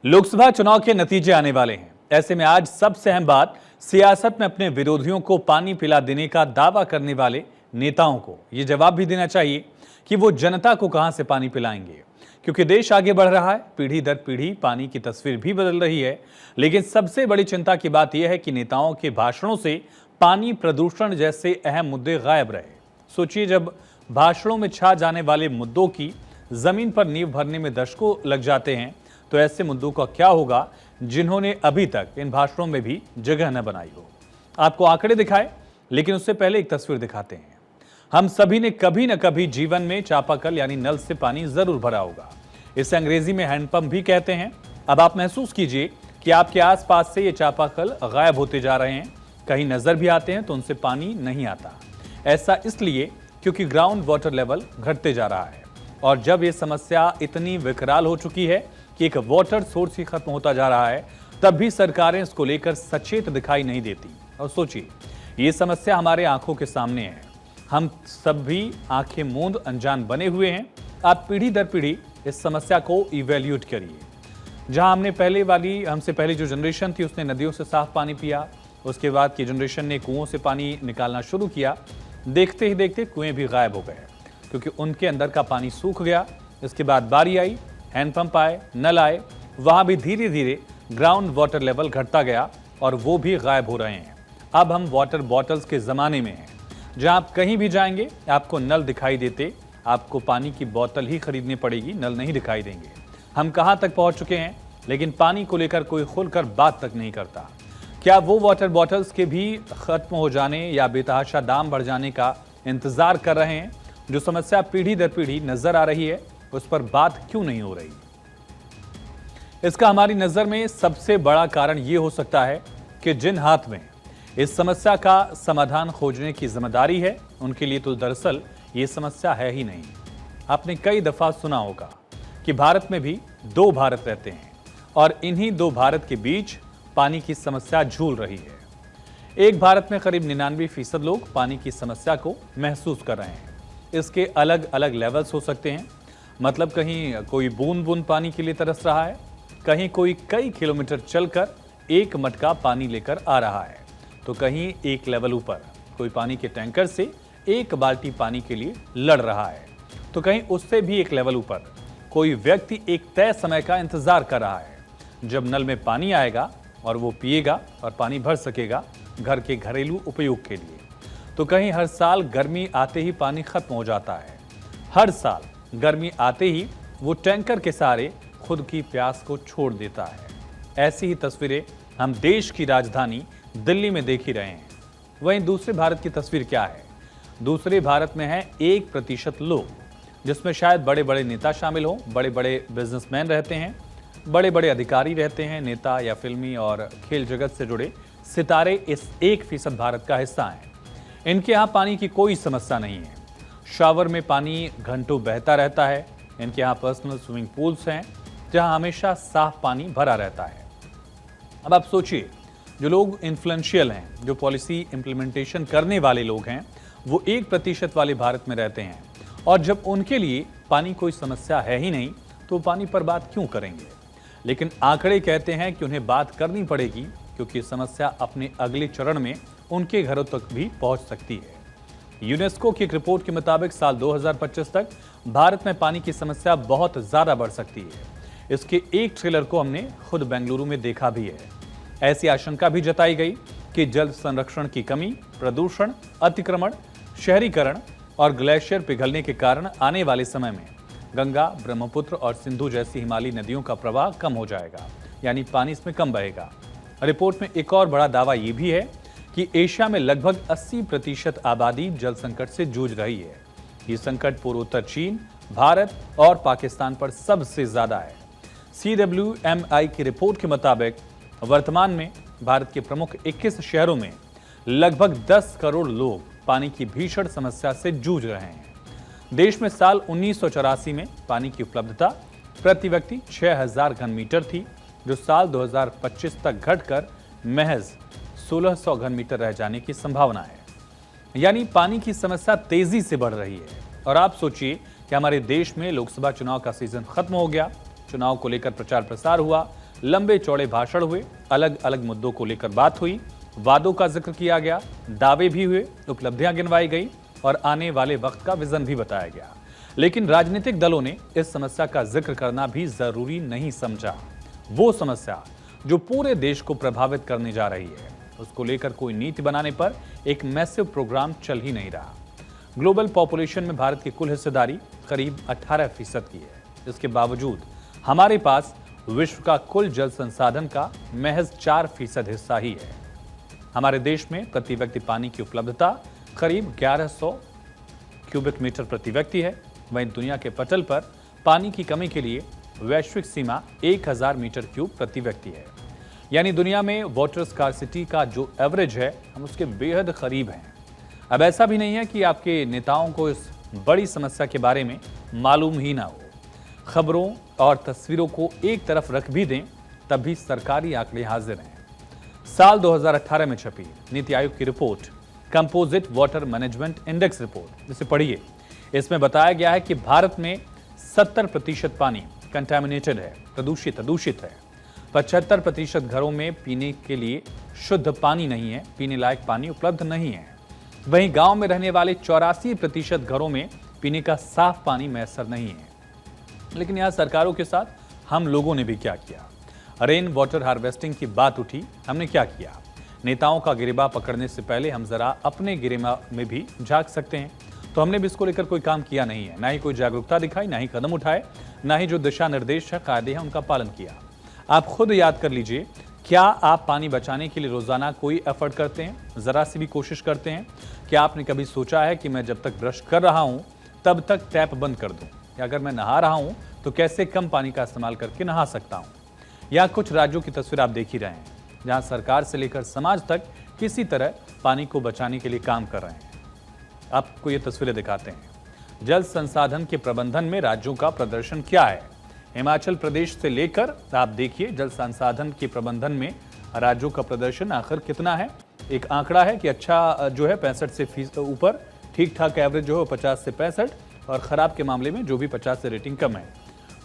लोकसभा चुनाव के नतीजे आने वाले हैं। ऐसे में आज सबसे अहम बात, सियासत में अपने विरोधियों को पानी पिला देने का दावा करने वाले नेताओं को ये जवाब भी देना चाहिए कि वो जनता को कहां से पानी पिलाएंगे। क्योंकि देश आगे बढ़ रहा है, पीढ़ी दर पीढ़ी पानी की तस्वीर भी बदल रही है। लेकिन सबसे बड़ी चिंता की बात यह है कि नेताओं के भाषणों से पानी प्रदूषण जैसे अहम मुद्दे गायब रहे। सोचिए, जब भाषणों में छा जाने वाले मुद्दों की जमीन पर नींव भरने में दशकों लग जाते हैं, तो ऐसे मुद्दों का क्या होगा जिन्होंने अभी तक इन भाषणों में भी जगह न बनाई हो। आपको आंकड़े दिखाए, लेकिन उससे पहले एक तस्वीर दिखाते हैं। हम सभी ने कभी न कभी जीवन में चापाकल यानी नल से पानी जरूर भरा होगा। इसे अंग्रेजी में हैंडपंप भी कहते हैं। अब आप महसूस कीजिए कि आपके आसपास से ये चापाकल गायब होते जा रहे हैं। कहीं नजर भी आते हैं तो उनसे पानी नहीं आता। ऐसा इसलिए क्योंकि ग्राउंड वाटर लेवल घटते जा रहा है। और जब ये समस्या इतनी विकराल हो चुकी है कि एक वाटर सोर्स ही खत्म होता जा रहा है, तब भी सरकारें इसको लेकर सचेत दिखाई नहीं देती। और सोचिए, ये समस्या हमारे आंखों के सामने है। हम सब भी आंखें मूंद अनजान बने हुए हैं। आप पीढ़ी दर पीढ़ी इस समस्या को इवैल्यूएट करिए। जहां हमसे पहले जो जनरेशन थी उसने नदियों से साफ पानी पिया, उसके बाद की जनरेशन ने कुओं से पानी निकालना शुरू किया। देखते ही देखते कुएं भी गायब हो गए क्योंकि उनके अंदर का पानी सूख गया। इसके बाद बारी आई, हैंडपंप आए, नल आए, वहां भी धीरे धीरे ग्राउंड वाटर लेवल घटता गया और वो भी गायब हो रहे हैं। अब हम वाटर बॉटल्स के जमाने में हैं, जहां आप कहीं भी जाएंगे आपको नल दिखाई देते, आपको पानी की बोतल ही खरीदनी पड़ेगी, नल नहीं दिखाई देंगे। हम कहां तक पहुंच चुके हैं, लेकिन पानी को लेकर कोई खुलकर बात तक नहीं करता। क्या वो वाटर बॉटल्स के भी खत्म हो जाने या बेतहाशा दाम बढ़ जाने का इंतजार कर रहे हैं? जो समस्या पीढ़ी दर पीढ़ी नजर आ रही है, उस पर बात क्यों नहीं हो रही? इसका हमारी नजर में सबसे बड़ा कारण यह हो सकता है कि जिन हाथ में इस समस्या का समाधान खोजने की जिम्मेदारी है, उनके लिए तो दरअसल ये समस्या है ही नहीं। आपने कई दफा सुना होगा कि भारत में भी दो भारत रहते हैं और इन्हीं दो भारत के बीच पानी की समस्या झूल रही है। एक भारत में करीब 99% लोग पानी की समस्या को महसूस कर रहे हैं। इसके अलग अलग लेवल्स हो सकते हैं। मतलब कहीं कोई बूंद बूंद पानी के लिए तरस रहा है, कहीं कोई कई किलोमीटर चलकर एक मटका पानी लेकर आ रहा है, तो कहीं एक लेवल ऊपर कोई पानी के टैंकर से एक बाल्टी पानी के लिए लड़ रहा है, तो कहीं उससे भी एक लेवल ऊपर कोई व्यक्ति एक तय समय का इंतजार कर रहा है जब नल में पानी आएगा और वो पिएगा और पानी भर सकेगा घर के घरेलू उपयोग के लिए। तो कहीं हर साल गर्मी आते ही पानी खत्म हो जाता है। हर साल गर्मी आते ही वो टैंकर के सहारे खुद की प्यास को छोड़ देता है। ऐसी ही तस्वीरें हम देश की राजधानी दिल्ली में देख ही रहे हैं। वहीं दूसरे भारत की तस्वीर क्या है? दूसरे भारत में है 1% लोग, जिसमें शायद बड़े बड़े नेता शामिल हों, बड़े बड़े बिजनेसमैन रहते हैं, बड़े बड़े अधिकारी रहते हैं, नेता या फिल्मी और खेल जगत से जुड़े सितारे इस 1% भारत का हिस्सा हैं। इनके यहाँ पानी की कोई समस्या नहीं है। शावर में पानी घंटों बहता रहता है। इनके यहाँ पर्सनल स्विमिंग पूल्स हैं जहाँ हमेशा साफ पानी भरा रहता है। अब आप सोचिए, जो लोग इन्फ्लुएंशियल हैं, जो पॉलिसी इंप्लीमेंटेशन करने वाले लोग हैं, वो 1% वाले भारत में रहते हैं और जब उनके लिए पानी कोई समस्या है ही नहीं, तो पानी पर बात क्यों करेंगे? लेकिन आंकड़े कहते हैं कि उन्हें बात करनी पड़ेगी, क्योंकि समस्या अपने अगले चरण में उनके घरों तक भी पहुंच सकती है। यूनेस्को की एक रिपोर्ट के मुताबिक साल 2025 तक भारत में पानी की समस्या बहुत ज्यादा बढ़ सकती है। इसके एक ट्रेलर को हमने खुद बेंगलुरु में देखा भी है। ऐसी आशंका भी जताई गई कि जल संरक्षण की कमी, प्रदूषण, अतिक्रमण, शहरीकरण और ग्लेशियर पिघलने के कारण आने वाले समय में गंगा, ब्रह्मपुत्र और सिंधु जैसी हिमालयी नदियों का प्रवाह कम हो जाएगा, यानी पानी इसमें कम बहेगा। रिपोर्ट में एक और बड़ा दावा यह भी है कि एशिया में लगभग 80% आबादी जल संकट से जूझ रही है। ये संकट पूर्वोत्तर चीन, भारत और पाकिस्तान पर सबसे ज्यादा है। CWMI की रिपोर्ट के मुताबिक वर्तमान में भारत के प्रमुख 21 शहरों में लगभग 10 करोड़ लोग पानी की भीषण समस्या से जूझ रहे हैं। देश में साल 1984 में पानी की उपलब्धता प्रति व्यक्ति 6000 घन मीटर थी, जो साल 2025 तक घटकर महज 1600 घन मीटर रह जाने की संभावना है। यानी पानी की समस्या तेजी से बढ़ रही है। और आप सोचिए कि हमारे देश में लोकसभा चुनाव का सीजन खत्म हो गया, चुनाव को लेकर प्रचार प्रसार हुआ, लंबे चौड़े भाषण हुए, अलग अलग मुद्दों को लेकर बात हुई, वादों का जिक्र किया गया, दावे भी हुए, उपलब्धियां गिनवाई गई और आने वाले वक्त का विजन भी बताया गया। लेकिन राजनीतिक दलों ने इस समस्या का जिक्र करना भी जरूरी नहीं समझा। वो समस्या जो पूरे देश को प्रभावित करने जा रही है, उसको लेकर कोई नीति बनाने पर एक मैसिव प्रोग्राम चल ही नहीं रहा। ग्लोबल पॉपुलेशन में भारत की कुल हिस्सेदारी करीब 18% की है। इसके बावजूद हमारे पास विश्व का कुल जल संसाधन का महज 4% हिस्सा ही है। हमारे देश में प्रति व्यक्ति पानी की उपलब्धता करीब 1100 क्यूबिक मीटर प्रति व्यक्ति है। वहीं दुनिया के पटल पर पानी की कमी के लिए वैश्विक सीमा 1000 मीटर क्यूब प्रति व्यक्ति है। यानी दुनिया में वाटर स्कार्सिटी का जो एवरेज है, हम उसके बेहद करीब हैं। अब ऐसा भी नहीं है कि आपके नेताओं को इस बड़ी समस्या के बारे में मालूम ही ना हो। खबरों और तस्वीरों को एक तरफ रख भी दें, तब भी सरकारी आंकड़े हाजिर हैं। साल 2018 में छपी नीति आयोग की report composite water management index report, इसे पढ़िए। इसमें बताया गया है कि भारत में 70% पानी कंटामिनेटेड है, दूषित है। 75% घरों में पीने के लिए शुद्ध पानी नहीं है, पीने लायक पानी उपलब्ध नहीं है। वहीं गांव में रहने वाले 84% घरों में पीने का साफ पानी मैसर नहीं है। लेकिन यहां सरकारों के साथ हम लोगों ने भी क्या किया? रेन वाटर हार्वेस्टिंग की बात उठी, हमने क्या किया? नेताओं का गिरेबान पकड़ने से पहले हम जरा अपने गिरेबान में भी झांक सकते हैं। तो हमने भी इसको लेकर कोई काम किया नहीं है, ना ही कोई जागरूकता दिखाई, ना ही कदम उठाए, ना ही जो दिशा निर्देश है, कायदे हैं, उनका पालन किया। आप खुद याद कर लीजिए, क्या आप पानी बचाने के लिए रोजाना कोई एफर्ट करते हैं? जरा सी भी कोशिश करते हैं? क्या आपने कभी सोचा है कि मैं जब तक ब्रश कर रहा हूं तब तक टैप बंद कर दूं, या अगर मैं नहा रहा हूं तो कैसे कम पानी का इस्तेमाल करके नहा सकता हूं? या कुछ राज्यों की तस्वीर आप देख ही रहे हैं, जहां सरकार से लेकर समाज तक किसी तरह पानी को बचाने के लिए काम कर रहे हैं। आपको ये तस्वीरें दिखाते हैं। जल संसाधन के प्रबंधन में राज्यों का प्रदर्शन क्या है? हिमाचल प्रदेश से लेकर आप देखिए, जल संसाधन के प्रबंधन में राज्यों का प्रदर्शन आखिर कितना है। एक आंकड़ा है कि अच्छा जो है 65 से ऊपर, ठीक ठाक एवरेज जो है 50 से 65, और खराब के मामले में जो भी 50 से रेटिंग कम है।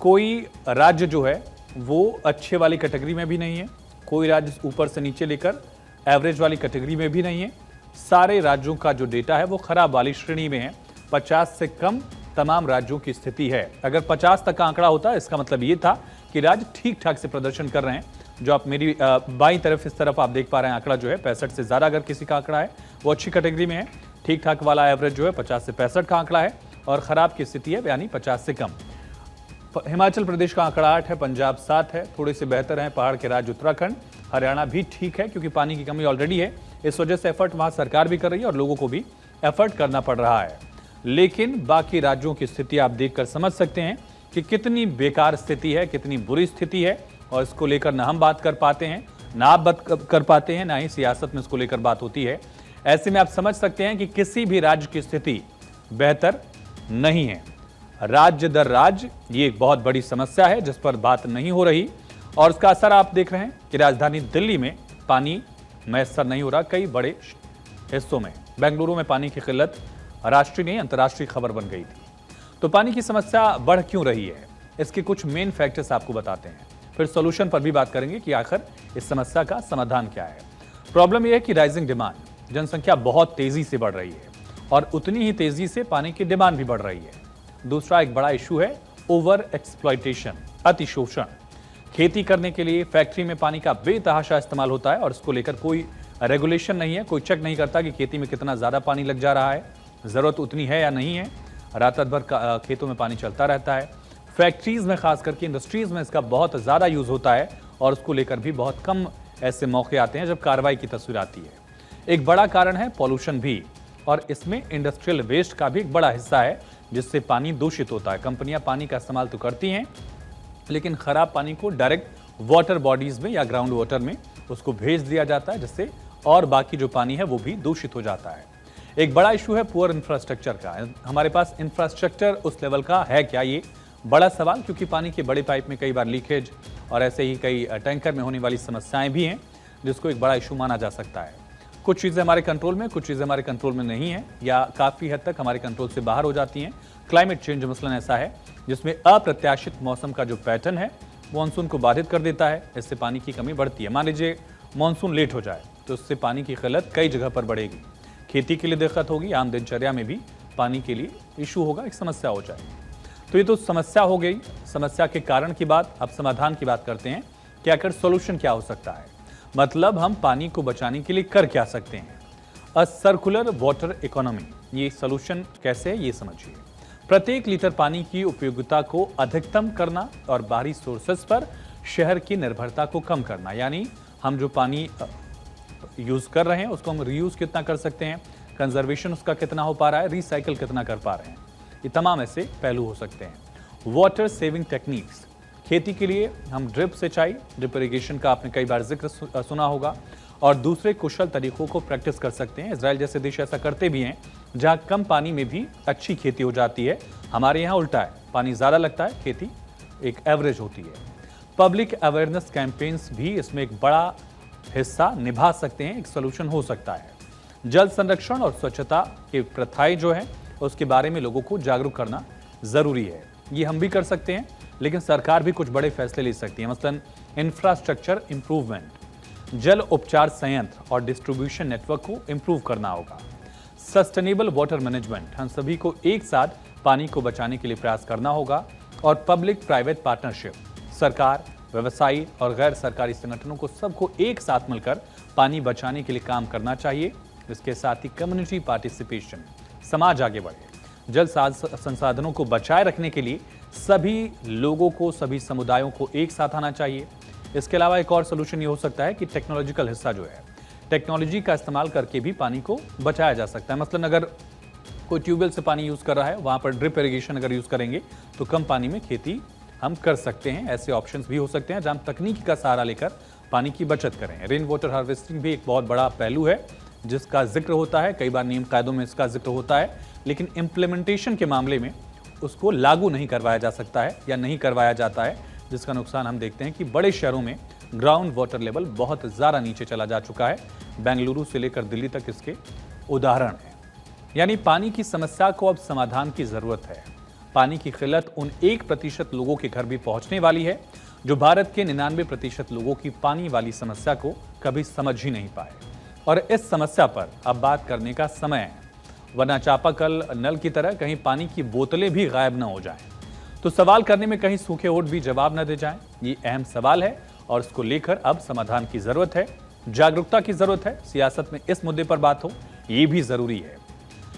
कोई राज्य जो है वो अच्छे वाली कैटेगरी में भी नहीं है, कोई राज्य ऊपर से नीचे लेकर एवरेज वाली कैटेगरी में भी नहीं है। सारे राज्यों का जो डेटा है वो खराब वाली श्रेणी में है। 50 से कम तमाम राज्यों की स्थिति है। अगर 50 तक का आंकड़ा होता, इसका मतलब ये था कि राज्य ठीक ठाक से प्रदर्शन कर रहे हैं। जो आप मेरी बाईं तरफ, इस तरफ आप देख पा रहे हैं, आंकड़ा जो है 65 से ज्यादा अगर किसी का आंकड़ा है वो अच्छी कैटेगरी में है। ठीक ठाक वाला एवरेज जो है 50 से 65 का आंकड़ा है, और खराब की स्थिति है यानी 50 से कम। हिमाचल प्रदेश का आंकड़ा 8 है, पंजाब 7 है, थोड़े से बेहतर है पहाड़ के राज्य उत्तराखंड। हरियाणा भी ठीक है, क्योंकि पानी की कमी ऑलरेडी है, इस वजह से एफर्ट वहां सरकार भी कर रही है और लोगों को भी एफर्ट करना पड़ रहा है। लेकिन बाकी राज्यों की स्थिति आप देखकर समझ सकते हैं कि कितनी बेकार स्थिति है, कितनी बुरी स्थिति है, और इसको लेकर ना हम बात कर पाते हैं, ना आप बात कर पाते हैं, ना ही सियासत में इसको लेकर बात होती है। ऐसे में आप समझ सकते हैं कि किसी भी राज्य की स्थिति बेहतर नहीं है। राज्य दर राज्य ये एक बहुत बड़ी समस्या है जिस पर बात नहीं हो रही, और उसका असर आप देख रहे हैं कि राजधानी दिल्ली में पानी मैसर नहीं हो रहा। कई बड़े हिस्सों में, बेंगलुरु में पानी की किल्लत राष्ट्रीय नहीं अंतर्राष्ट्रीय खबर बन गई थी। तो पानी की समस्या बढ़ क्यों रही है, इसके कुछ मेन फैक्टर्स आपको बताते हैं, फिर सॉल्यूशन पर भी बात करेंगे कि आखिर इस समस्या का समाधान क्या है। प्रॉब्लम यह है कि राइजिंग डिमांड, जनसंख्या बहुत तेजी से बढ़ रही है और उतनी ही तेजी से पानी की डिमांड भी बढ़ रही है। दूसरा एक बड़ा इशू है ओवर एक्सप्लॉयटेशन, अतिशोषण। खेती करने के लिए फैक्ट्री में पानी का बेतहाशा इस्तेमाल होता है और इसको लेकर कोई रेगुलेशन नहीं है, कोई चेक नहीं करता कि खेती में कितना ज्यादा पानी लग जा रहा है, जरूरत उतनी है या नहीं है। रात भर खेतों में पानी चलता रहता है। फैक्ट्रीज में, खास करके इंडस्ट्रीज में इसका बहुत ज्यादा यूज होता है और उसको लेकर भी बहुत कम ऐसे मौके आते हैं जब कार्रवाई की तस्वीर आती है। एक बड़ा कारण है पॉल्यूशन भी, और इसमें इंडस्ट्रियल वेस्ट का भी एक बड़ा हिस्सा है जिससे पानी दूषित होता है। कंपनियां पानी का इस्तेमाल तो करती हैं, लेकिन खराब पानी को डायरेक्ट वाटर बॉडीज में या ग्राउंड वाटर में उसको भेज दिया जाता है, जिससे और बाकी जो पानी है वो भी दूषित हो जाता है। एक बड़ा इशू है पुअर इंफ्रास्ट्रक्चर का। हमारे पास इंफ्रास्ट्रक्चर उस लेवल का है क्या, ये बड़ा सवाल, क्योंकि पानी के बड़े पाइप में कई बार लीकेज और ऐसे ही कई टैंकर में होने वाली समस्याएं भी हैं, जिसको एक बड़ा इशू माना जा सकता है। कुछ चीज़ें हमारे कंट्रोल में, कुछ चीज़ें हमारे कंट्रोल में नहीं है, या काफ़ी हद तक हमारे कंट्रोल से बाहर हो जाती हैं। क्लाइमेट चेंज मसलन ऐसा है जिसमें अप्रत्याशित मौसम का जो पैटर्न है मानसून को बाधित कर देता है। इससे पानी की कमी बढ़ती है। मान लीजिए मानसून लेट हो जाए तो इससे पानी की किल्लत कई जगह पर बढ़ेगी। खेती के लिए दिक्कत होगी, आम दिनचर्या में भी पानी के लिए इशू होगा, एक समस्या हो जाएगी। तो ये तो समस्या हो गई, समस्या के कारण की बात। अब समाधान की बात करते हैं कि आखिर सोल्यूशन क्या हो सकता है, मतलब हम पानी को बचाने के लिए कर क्या सकते हैं। अ सर्कुलर वाटर इकोनॉमी, ये सोल्यूशन कैसे है ये समझिए। प्रत्येक लीटर पानी की उपयोगिता को अधिकतम करना और बाहरी सोर्सेस पर शहर की निर्भरता को कम करना, यानी हम जो पानी यूज कर रहे हैं उसको हम रीयूज कितना कर सकते हैं, कंजर्वेशन उसका कितना हो पा रहा है, रिसाइकिल कितना कर पा रहे हैं, ये तमाम ऐसे पहलू हो सकते हैं। वाटर सेविंग टेक्निक्स, खेती के लिए हम ड्रिप सिंचाई, ड्रिप इरिगेशन का आपने कई बार जिक्र सुना होगा, और दूसरे कुशल तरीकों को प्रैक्टिस कर सकते हैं। इजराइल जैसे देश ऐसा करते भी हैं, जहां कम पानी में भी अच्छी खेती हो जाती है। हमारे यहाँ उल्टा है, पानी ज्यादा लगता है, खेती एक एवरेज होती है। पब्लिक अवेयरनेस कैंपेन्स भी इसमें एक बड़ा हिस्सा निभा सकते हैं, एक सोल्यूशन हो सकता है। जल संरक्षण और स्वच्छता की प्रथाएं जो है उसके बारे में लोगों को जागरूक करना जरूरी है। ये हम भी कर सकते हैं, लेकिन सरकार भी कुछ बड़े फैसले ले सकती है। मसलन इंफ्रास्ट्रक्चर इंप्रूवमेंट, जल उपचार संयंत्र और डिस्ट्रीब्यूशन नेटवर्क को इंप्रूव करना होगा। सस्टेनेबल वाटर मैनेजमेंट, हम सभी को एक साथ पानी को बचाने के लिए प्रयास करना होगा। और पब्लिक प्राइवेट पार्टनरशिप, सरकार, व्यवसायी और गैर सरकारी संगठनों को सबको एक साथ मिलकर पानी बचाने के लिए काम करना चाहिए। इसके साथ ही कम्युनिटी पार्टिसिपेशन, समाज आगे बढ़े। जल संसाधनों को बचाए रखने के लिए सभी लोगों को, सभी समुदायों को एक साथ आना चाहिए। इसके अलावा एक और सोल्यूशन ये हो सकता है कि टेक्नोलॉजिकल हिस्सा जो है, टेक्नोलॉजी का इस्तेमाल करके भी पानी को बचाया जा सकता है। मसलन अगर कोई ट्यूबवेल से पानी यूज कर रहा है, वहां पर ड्रिप इरिगेशन अगर यूज करेंगे तो कम पानी में खेती हम कर सकते हैं। ऐसे ऑप्शंस भी हो सकते हैं जहां तकनीकी का सहारा लेकर पानी की बचत करें। रेन वाटर हार्वेस्टिंग भी एक बहुत बड़ा पहलू है जिसका जिक्र होता है, कई बार नियम कायदों में इसका जिक्र होता है, लेकिन इम्प्लीमेंटेशन के मामले में उसको लागू नहीं करवाया जा सकता है या नहीं करवाया जाता है, जिसका नुकसान हम देखते हैं कि बड़े शहरों में ग्राउंड वाटर लेवल बहुत ज़्यादा नीचे चला जा चुका है। बेंगलुरु से लेकर दिल्ली तक इसके उदाहरण हैं। यानी पानी की समस्या को अब समाधान की ज़रूरत है। पानी की किल्लत उन 1% लोगों के घर भी पहुंचने वाली है जो भारत के 99% लोगों की पानी वाली समस्या को कभी समझ ही नहीं पाए। और इस समस्या पर अब बात करने का समय है, वरना चापाकल नल की तरह कहीं पानी की बोतलें भी गायब न हो जाएं। तो सवाल करने में कहीं सूखे होठ भी जवाब न दे जाएं। ये अहम सवाल है और इसको लेकर अब समाधान की जरूरत है, जागरूकता की जरूरत है। सियासत में इस मुद्दे पर बात हो, ये भी जरूरी है।